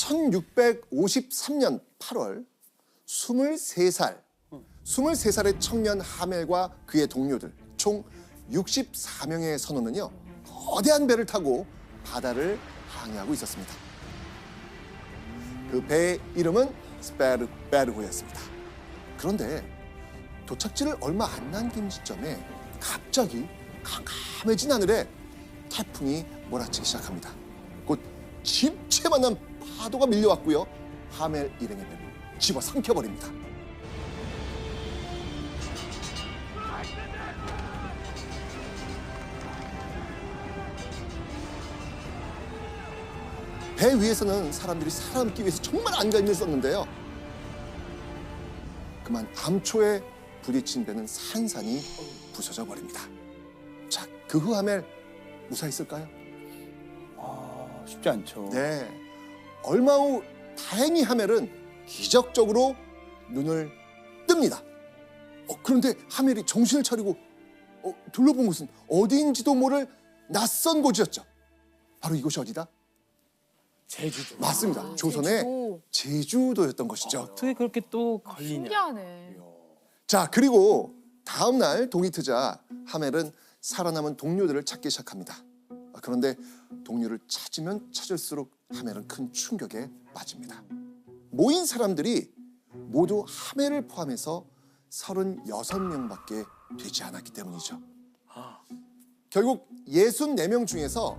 1653년 8월 23살의 청년 하멜과 그의 동료들 총 64명의 선원은요 거대한 배를 타고 바다를 항해하고 있었습니다. 그 배의 이름은 스페르호였습니다. 그런데 도착지를 얼마 안 남긴 시점에 갑자기 캄캄해진 하늘에 태풍이 몰아치기 시작합니다. 곧 집채만한 파도가 밀려왔고요. 하멜 일행의 배를 집어삼켜버립니다. 배 위에서는 사람들이 살아남기 위해서 정말 안간힘을 썼는데요. 그만 암초에 부딪힌 배는 산산이 부서져 버립니다. 자, 그 후 하멜 무사했을까요? 쉽지 않죠. 네. 얼마 후 다행히 하멜은 기적적으로 눈을 뜹니다. 그런데 하멜이 정신을 차리고 둘러본 곳은 어디인지도 모를 낯선 곳이었죠. 바로 이곳이 어디다? 제주도. 맞습니다. 조선의 제주도였던 것이죠. 어떻게 그렇게 또 걸리냐. 신기하네. 자, 그리고 다음 날 동이 트자 하멜은 살아남은 동료들을 찾기 시작합니다. 그런데 동료를 찾으면 찾을수록 하멜은 큰 충격에 빠집니다. 모인 사람들이 모두 하멜을 포함해서 36명밖에 되지 않았기 때문이죠. 결국 64명 중에서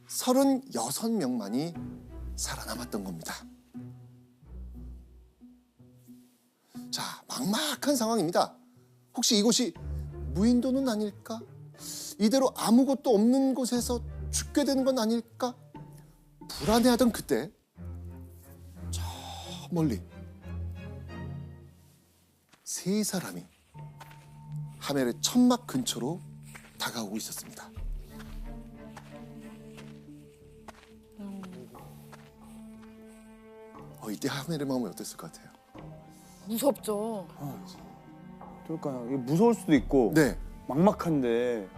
36명만이 살아남았던 겁니다. 자, 막막한 상황입니다. 혹시 이곳이 무인도는 아닐까? 이대로 아무것도 없는 곳에서 죽게 되는 건 아닐까? 불안해하던 그때 저 멀리 세 사람이 하멜의 천막 근처로 다가오고 있었습니다. 이때 하멜의 마음이 어땠을 것 같아요? 무섭죠. 그러니까요. 이게 무서울 수도 있고 네. 막막한데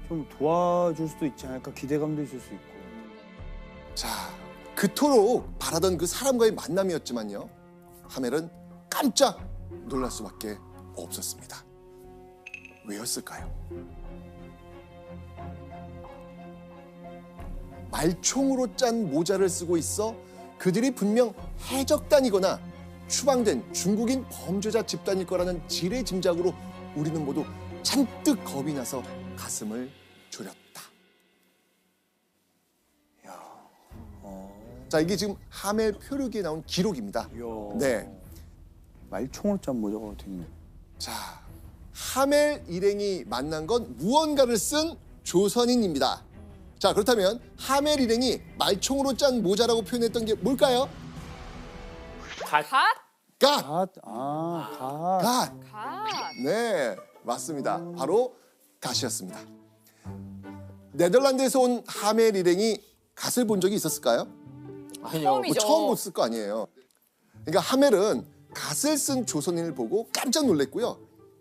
좀 도와줄 수도 있지 않을까 기대감도 있을 수 있고. 자, 그토록 바라던 그 사람과의 만남이었지만요. 하멜은 깜짝 놀랄 수밖에 없었습니다. 왜였을까요? 말총으로 짠 모자를 쓰고 있어 그들이 분명 해적단이거나 추방된 중국인 범죄자 집단일 거라는 지레 짐작으로 우리는 모두 잔뜩 겁이 나서 가슴을 졸였다. 자, 이게 지금 하멜 표류기에 나온 기록입니다. 이야. 네. 말총으로 짠 모자가 되겠네. 자, 하멜 일행이 만난 건 무언가를 쓴 조선인입니다. 자, 그렇다면 하멜 일행이 말총으로 짠 모자라고 표현했던 게 뭘까요? 갓? 갓! 갓. 갓. 네, 맞습니다. 바로 갓이었습니다. 네덜란드에서 온 하멜 일행이 갓을 본 적이 있었을까요? 아니요. 처음이죠. 처음 봤을 거 아니에요. 그러니까 하멜은 갓을 쓴 조선인을 보고 깜짝 놀랐고요.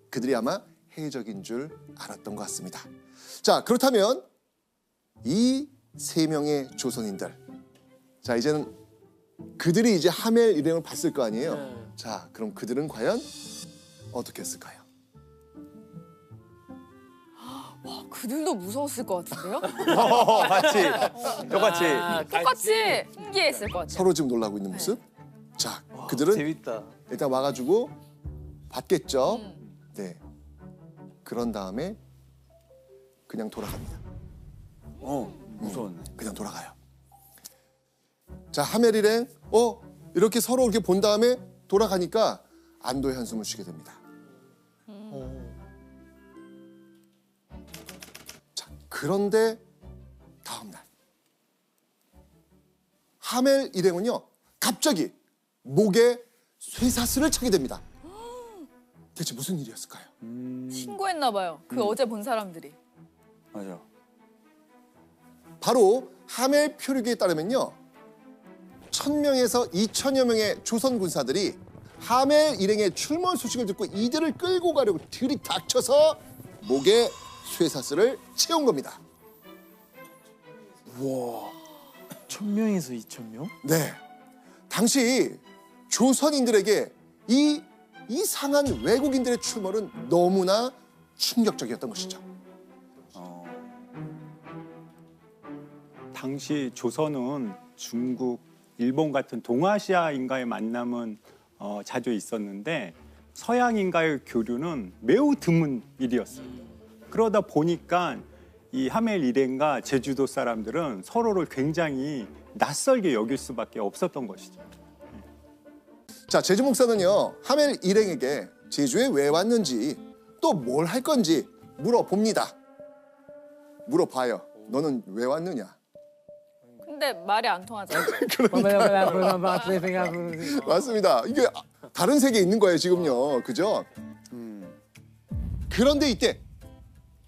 그들이 아마 해적인 줄 알았던 것 같습니다. 자, 그렇다면 이 세 명의 조선인들, 자, 이제는 그들이 이제 하멜 일행을 봤을 거 아니에요. 네. 자, 그럼 그들은 과연 어떻게 했을까요? 그들도 무서웠을 것 같은데요? 같이. 똑같이. 똑같이 신기했을 것 같아요. 서로 지금 놀라고 있는 모습. 자, 그들은 재밌다. 일단 와가지고 봤겠죠. 네. 그런 다음에 그냥 돌아갑니다. 무서웠네. 그냥 돌아가요. 자, 하멜 일행 이렇게 서로 이렇게 본 다음에 돌아가니까 안도의 한숨을 쉬게 됩니다. 자, 그런데 다음 날 하멜 일행은요 갑자기 목에 쇠사슬을 차게 됩니다. 대체 무슨 일이었을까요? 신고했나 봐요. 그 어제 본 사람들이. 맞아. 바로 하멜 표류기에 따르면요 1000명에서 2000여 명의 조선 군사들이 하멜 일행의 출몰 소식을 듣고 이들을 끌고 가려고 들이닥쳐서 목에 쇠사슬을 채운 겁니다. 1000명에서 2000명? 네. 당시 조선인들에게 이 이상한 외국인들의 출몰은 너무나 충격적이었던 것이죠. 당시 조선은 중국, 일본 같은 동아시아인과의 만남은 자주 있었는데 서양인과의 교류는 매우 드문 일이었어요. 그러다 보니까 이 하멜 일행과 제주도 사람들은 서로를 굉장히 낯설게 여길 수밖에 없었던 것이죠. 자, 제주 목사는요, 하멜 일행에게 제주에 왜 왔는지 또 뭘 할 건지 물어봅니다. 물어봐요. 너는 왜 왔느냐? 근데 말이 안 통하잖아요. 맞습니다. 이게 다른 세계에 있는 거예요, 지금요. 그죠? 그런데 이때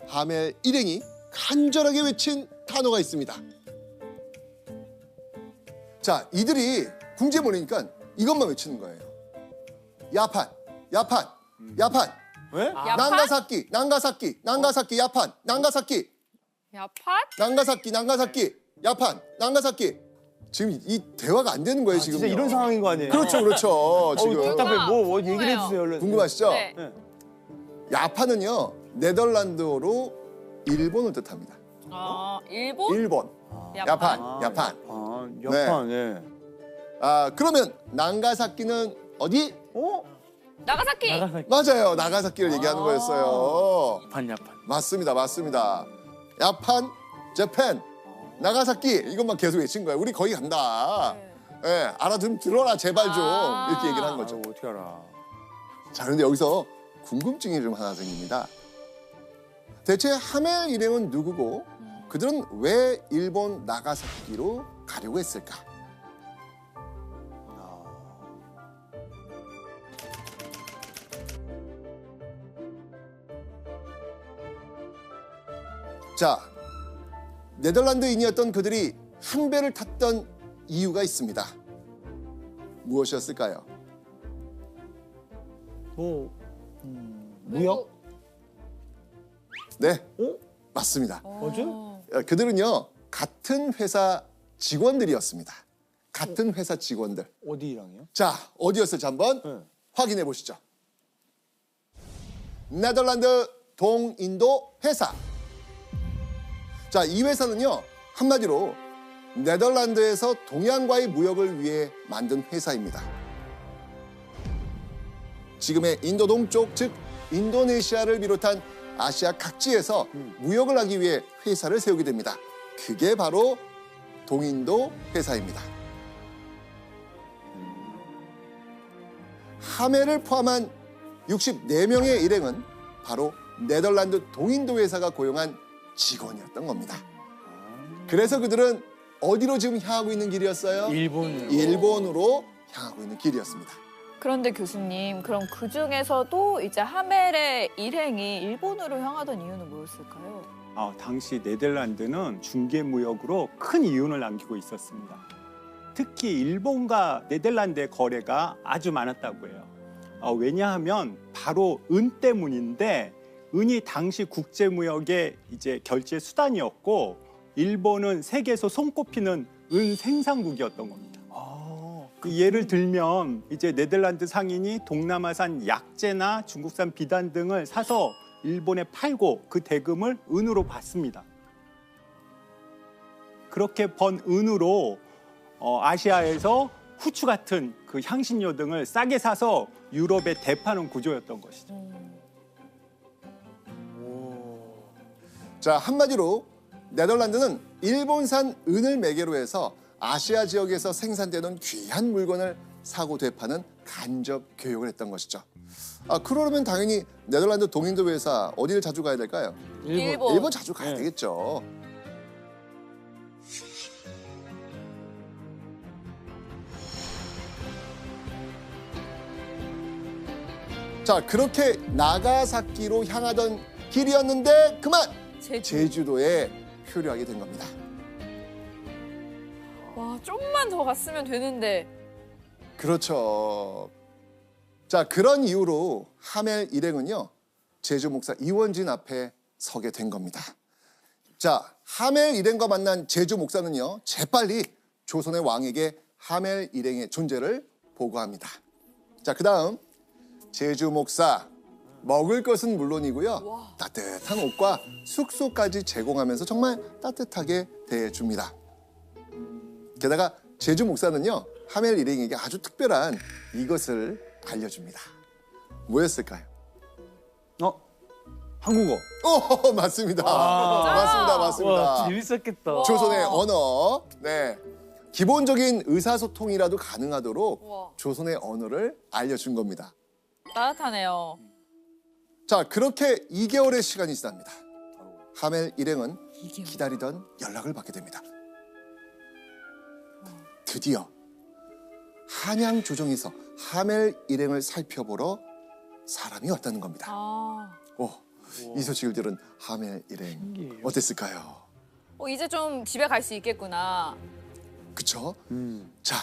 하멜 일행이 간절하게 외친 단어가 있습니다. 자, 이들이 궁지에 몰리니까 이것만 외치는 거예요. 야판, 야판, 야판. 왜? 야판? 난가사키, 난가사키, 난가사키, 야판, 난가사키, 야판? 난가사키, 난가사키, 야판, 난가사키. 지금 이 대화가 안 되는 거예요, 지금. 진짜 이런 상황인 거 아니에요? 그렇죠, 그렇죠. 지금 답답해. 뭐 얘기를 궁금해요. 해주세요, 얼른. 궁금하시죠? 네. 네. 야판은요, 네덜란드어로 일본을 뜻합니다. 아, 일본? 일본. 야판, 야판. 아, 야판, 예. 아, 그러면 난가사키는 어디? 나가사키. 맞아요, 나가사키를 얘기하는 거였어요. 야판. 맞습니다, 맞습니다. 야판, 재팬, 나가사키 이것만 계속 외친 거예요. 우리 거기 간다. 네. 예, 알아듣 들어라 제발 좀 아. 이렇게 얘기를 한 거죠. 아유, 어떻게 알아? 자, 그런데 여기서 궁금증이 좀 하나 생깁니다. 대체 하멜 일행은 누구고 그들은 왜 일본 나가사키로 가려고 했을까? 자, 네덜란드인이었던 그들이 한 배를 탔던 이유가 있습니다. 무엇이었을까요? 무역? 네, 맞습니다. 뭐지? 그들은요, 같은 회사 직원들이었습니다. 같은 회사 직원들. 어디랑이요? 자, 어디였을지 한번 네. 확인해 보시죠. 네덜란드 동인도 회사. 자, 이 회사는요, 한마디로 네덜란드에서 동양과의 무역을 위해 만든 회사입니다. 지금의 인도 동쪽, 즉 인도네시아를 비롯한 아시아 각지에서 무역을 하기 위해 회사를 세우게 됩니다. 그게 바로 동인도 회사입니다. 하멜을 포함한 64명의 일행은 바로 네덜란드 동인도 회사가 고용한 직원이었던 겁니다. 그래서 그들은 어디로 지금 향하고 있는 길이었어요? 일본으로 향하고 있는 길이었습니다. 그런데 교수님, 그럼 그 중에서도 이제 하멜의 일행이 일본으로 향하던 이유는 뭐였을까요? 당시 네덜란드는 중개무역으로 큰 이윤을 남기고 있었습니다. 특히 일본과 네덜란드의 거래가 아주 많았다고 해요. 왜냐하면 바로 은 때문인데 은이 당시 국제무역의 이제 결제 수단이었고 일본은 세계에서 손꼽히는 은 생산국이었던 겁니다. 그 예를 들면 이제 네덜란드 상인이 동남아산 약재나 중국산 비단 등을 사서 일본에 팔고 그 대금을 은으로 받습니다. 그렇게 번 은으로 아시아에서 후추 같은 그 향신료 등을 싸게 사서 유럽에 대파는 구조였던 것이죠. 자, 한마디로 네덜란드는 일본산 은을 매개로 해서 아시아 지역에서 생산되는 귀한 물건을 사고 되파는 간접 교역을 했던 것이죠. 그러면 당연히 네덜란드 동인도 회사 어디를 자주 가야 될까요? 일본 자주 가야 되겠죠. 자, 그렇게 나가사키로 향하던 길이었는데 그만 제주도에 표류하게 된 겁니다. 와, 좀만 더 갔으면 되는데. 그렇죠. 자, 그런 이유로 하멜 일행은요, 제주 목사 이원진 앞에 서게 된 겁니다. 자, 하멜 일행과 만난 제주 목사는요, 재빨리 조선의 왕에게 하멜 일행의 존재를 보고합니다. 자, 그다음 제주 목사 먹을 것은 물론이고요. 따뜻한 옷과 숙소까지 제공하면서 정말 따뜻하게 대해줍니다. 게다가 제주 목사는요, 하멜 일행에게 아주 특별한 이것을 알려줍니다. 뭐였을까요? 한국어. 맞습니다. 맞습니다. 맞습니다. 와, 재밌었겠다. 조선의 언어. 네. 기본적인 의사소통이라도 가능하도록 우와. 조선의 언어를 알려준 겁니다. 따뜻하네요. 자, 그렇게 2개월의 시간이 지납니다. 하멜 일행은 기다리던 연락을 받게 됩니다. 드디어 한양 조정에서 하멜 일행을 살펴보러 사람이 왔다는 겁니다. 이 소식을 들은 하멜 일행 어땠을까요? 이제 좀 집에 갈 수 있겠구나. 그쵸? 자,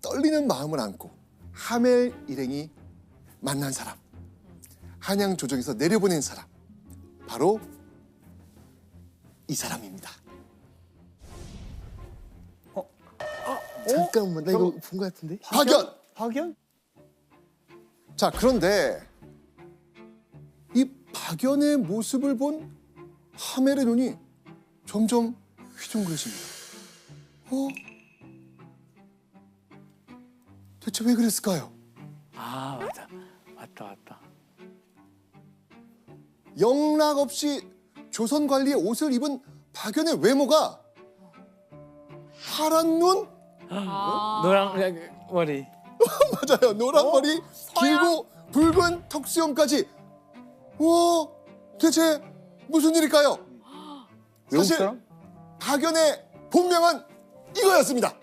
떨리는 마음을 안고 하멜 일행이 만난 사람, 한양 조정에서 내려보낸 사람, 바로 이 사람입니다. 잠깐만, 나 이거 본 것 같은데? 박연! 박연? 자, 그런데 이 박연의 모습을 본 하멜의 눈이 점점 휘둥그레집니다. 대체 왜 그랬을까요? 아, 맞아. 맞다. 영락 없이 조선 관리의 옷을 입은 박연의 외모가 파란 눈? 너랑 머리. 맞아요. 노란 머리, 길고 붉은 턱수염까지. 대체 무슨 일일까요? 외국 사실 사람? 박연의 본명은 이거였습니다.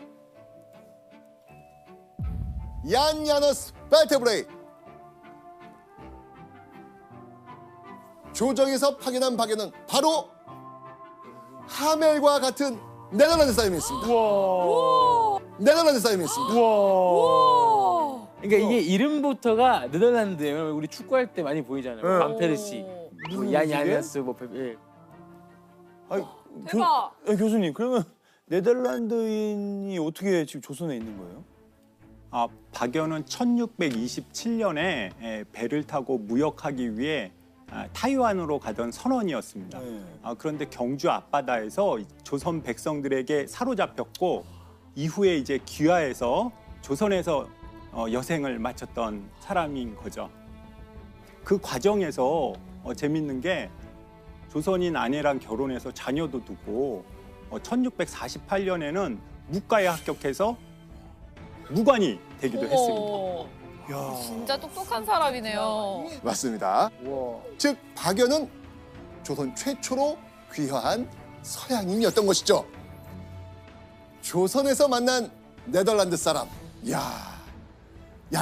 얀 야너스 발테브레이. 조정에서 파견한 박연은 바로 하멜과 같은 네덜란드 사람이었습니다. 네덜란드 사람이었습니다. 우와. 그러니까 이게 이름부터가 네덜란드예요. 우리 축구할 때 많이 보이잖아요. 반페르시, 야니아스, 예. 아니, 대박. 교수님, 그러면 네덜란드인이 어떻게 지금 조선에 있는 거예요? 박연은 1627년에 배를 타고 무역하기 위해 타이완으로 가던 선원이었습니다. 그런데 경주 앞바다에서 조선 백성들에게 사로잡혔고 이후에 이제 귀화해서 조선에서 여생을 마쳤던 사람인 거죠. 그 과정에서 재밌는 게 조선인 아내랑 결혼해서 자녀도 두고 1648년에는 무과에 합격해서 무관이 되기도 했습니다. 야. 진짜 똑똑한 사람이네요. 맞습니다. 와. 즉 박연은 조선 최초로 귀화한 서양인이었던 것이죠. 조선에서 만난 네덜란드 사람. 야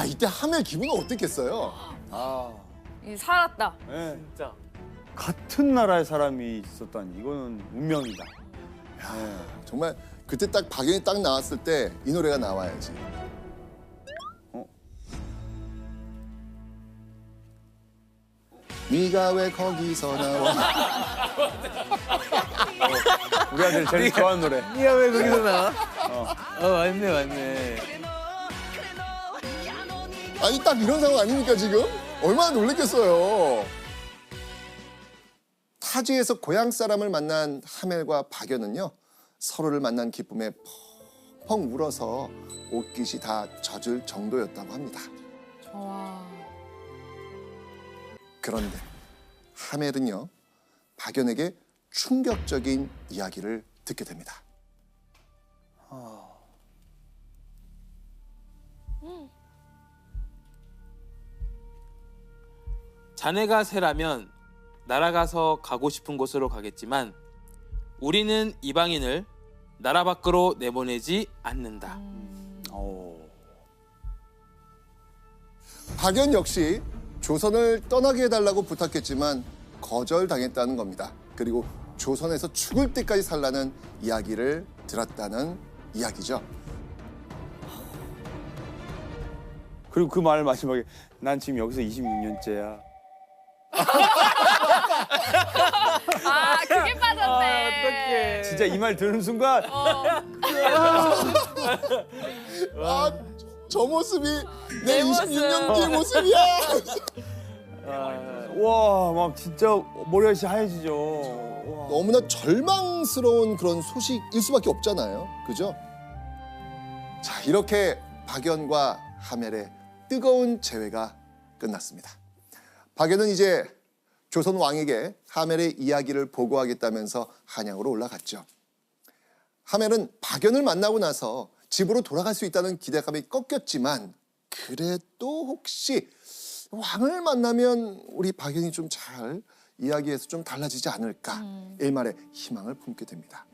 이때 하멜 기분은 어땠겠어요? 살았다. 네. 진짜. 같은 나라의 사람이 있었다니 이거는 운명이다. 정말 그때 딱 박연이 딱 나왔을 때 이 노래가 나와야지. 네가 왜 거기서 나와? 우리 아들 제일 좋아하는 노래. 니가 왜 거기서 나와? 맞네. 아니 딱 이런 상황 아닙니까 지금? 얼마나 놀랬겠어요. 타지에서 고향 사람을 만난 하멜과 박연은요 서로를 만난 기쁨에 펑펑 울어서 옷깃이 다 젖을 정도였다고 합니다. 와. 그런데 하멜은요 박연에게 충격적인 이야기를 듣게 됩니다. 자네가 새라면 날아가서 가고 싶은 곳으로 가겠지만 우리는 이방인을 나라 밖으로 내보내지 않는다. 박연 역시 조선을 떠나게 해달라고 부탁했지만 거절당했다는 겁니다. 그리고 조선에서 죽을 때까지 살라는 이야기를 들었다는 이야기죠. 그리고 그 말 마지막에 난 지금 여기서 26년째야. 아, 그게 빠졌네. 어떡해. 진짜 이 말 들은 순간 아, 저 모습이 내 내 모습. 26년 뒤의 모습이야. 와, 막 진짜 머리가 진짜 하얘지죠. 와. 너무나 절망스러운 그런 소식일 수밖에 없잖아요. 그죠? 자, 이렇게 박연과 하멜의 뜨거운 재회가 끝났습니다. 박연은 이제 조선 왕에게 하멜의 이야기를 보고하겠다면서 한양으로 올라갔죠. 하멜은 박연을 만나고 나서 집으로 돌아갈 수 있다는 기대감이 꺾였지만 그래도 혹시 왕을 만나면 우리 박연이 좀 잘 이야기해서 좀 달라지지 않을까 일말의 희망을 품게 됩니다.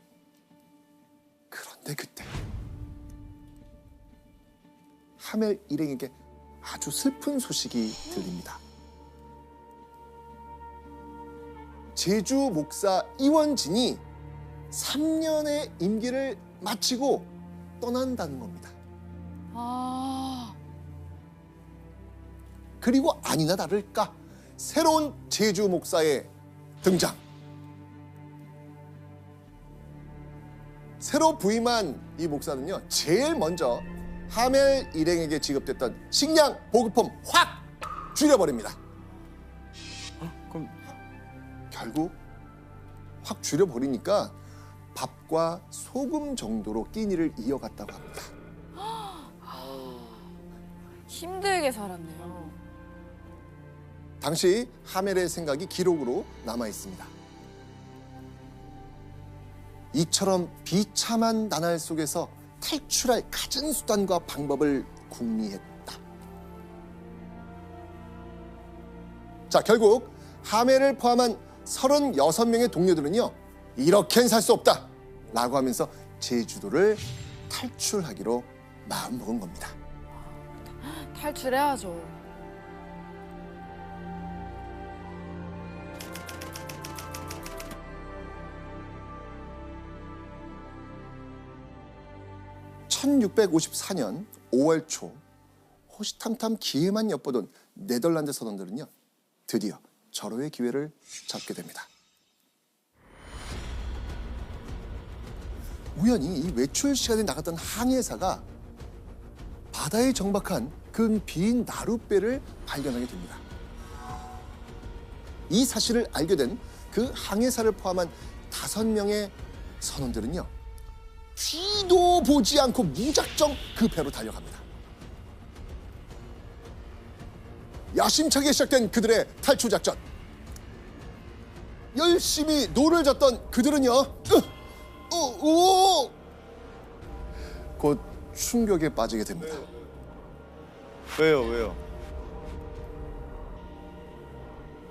그런데 그때 하멜 일행에게 아주 슬픈 소식이 들립니다. 제주 목사 이원진이 3년의 임기를 마치고 떠난다는 겁니다. 아, 그리고 아니나 다를까 새로운 제주 목사의 등장. 새로 부임한 이 목사는요, 제일 먼저 하멜 일행에게 지급됐던 식량 보급품 확 줄여버립니다. 그럼 결국 확 줄여버리니까 밥과 소금 정도로 끼니를 이어갔다고 합니다. 힘들게 살았네요. 당시 하멜의 생각이 기록으로 남아 있습니다. 이처럼 비참한 나날 속에서 탈출할 갖은 수단과 방법을 궁리했다. 자, 결국 하멜을 포함한 36명의 동료들은요, 이렇게는 살 수 없다 라고 하면서 제주도를 탈출하기로 마음먹은 겁니다. 탈출해야죠. (1654년 5월 초) 호시탐탐 기회만 엿보던 네덜란드 선원들은요, 드디어 절호의 기회를 잡게 됩니다. 우연히 이 외출 시간에 나갔던 항해사가 바다에 정박한 그 빈 나룻배를 발견하게 됩니다. 이 사실을 알게 된 그 항해사를 포함한 5명의 선원들은요, 뒤도 보지 않고 무작정 그 배로 달려갑니다. 야심차게 시작된 그들의 탈출 작전. 열심히 노를 젓던 그들은요, 곧 충격에 빠지게 됩니다. 왜요?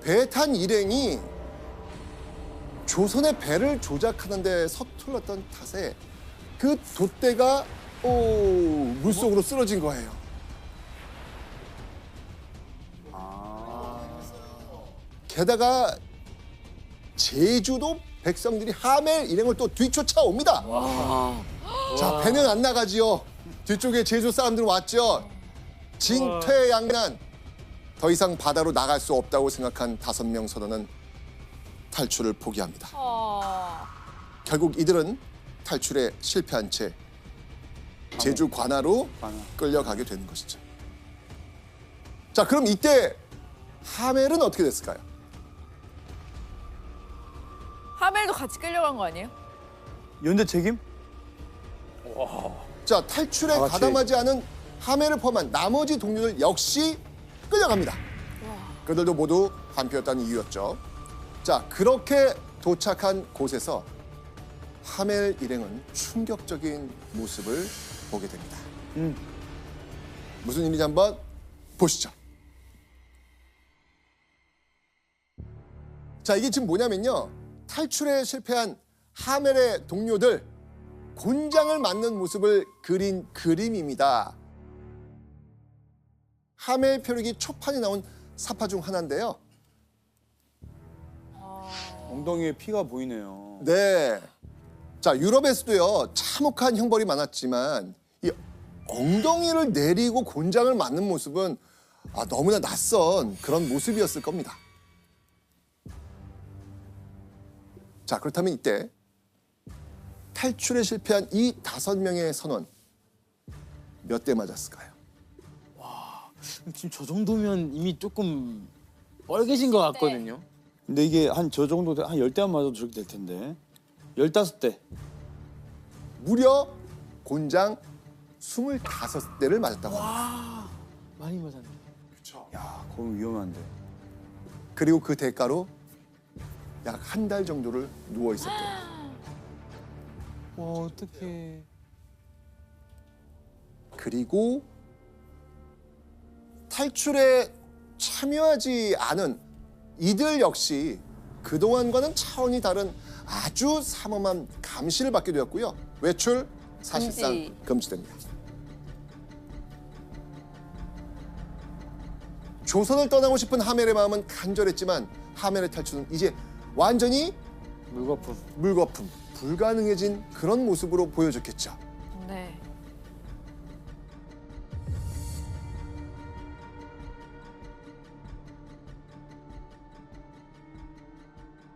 배 탄 일행이 조선의 배를 조작하는 데 서툴렀던 탓에 그 돛대가 물속으로 쓰러진 거예요. 게다가 제주도 백성들이 하멜 일행을 또 뒤쫓아옵니다. 자, 배는 안 나가지요. 뒤쪽에 제주 사람들 왔죠. 진퇴양난. 더 이상 바다로 나갈 수 없다고 생각한 5명 선원은 탈출을 포기합니다. 결국 이들은 탈출에 실패한 채 제주 관하로 끌려가게 되는 것이죠. 자, 그럼 이때 하멜은 어떻게 됐을까요? 하멜도 같이 끌려간 거 아니에요? 연대 책임? 자, 탈출에 다 같이. 가담하지 않은 하멜을 포함한 나머지 동료들 역시 끌려갑니다. 그들도 모두 한표였다는 이유였죠. 자, 그렇게 도착한 곳에서 하멜 일행은 충격적인 모습을 보게 됩니다. 무슨 일인지 한번 보시죠. 자, 이게 지금 뭐냐면요, 탈출에 실패한 하멜의 동료들 곤장을 맞는 모습을 그린 그림입니다. 하멜 표류기 초판에 나온 사파 중 하나인데요. 엉덩이에 피가 보이네요. 네. 자, 유럽에서도요, 참혹한 형벌이 많았지만 이 엉덩이를 내리고 곤장을 맞는 모습은 너무나 낯선 그런 모습이었을 겁니다. 자, 그렇다면 이때 탈출에 실패한 이 5명의 선원 몇 대 맞았을까요? 지금 저 정도면 이미 조금 뻘개진 것 같거든요. 근데 이게 한 저 정도 한 10대만 맞아도 저렇게 될 텐데. 15대. 무려 곤장 25대를 맞았다고 합니다. 많이 맞았네. 야, 그건 위험한데. 그리고 그 대가로 약 한 달 정도를 누워 있었대요. 어떡해. 그리고 탈출에 참여하지 않은 이들 역시 그동안과는 차원이 다른 아주 삼엄한 감시를 받게 되었고요. 외출 사실상 금지. 금지됩니다. 조선을 떠나고 싶은 하멜의 마음은 간절했지만 하멜의 탈출은 이제 완전히 물거품. 물거품, 불가능해진 그런 모습으로 보여졌겠죠.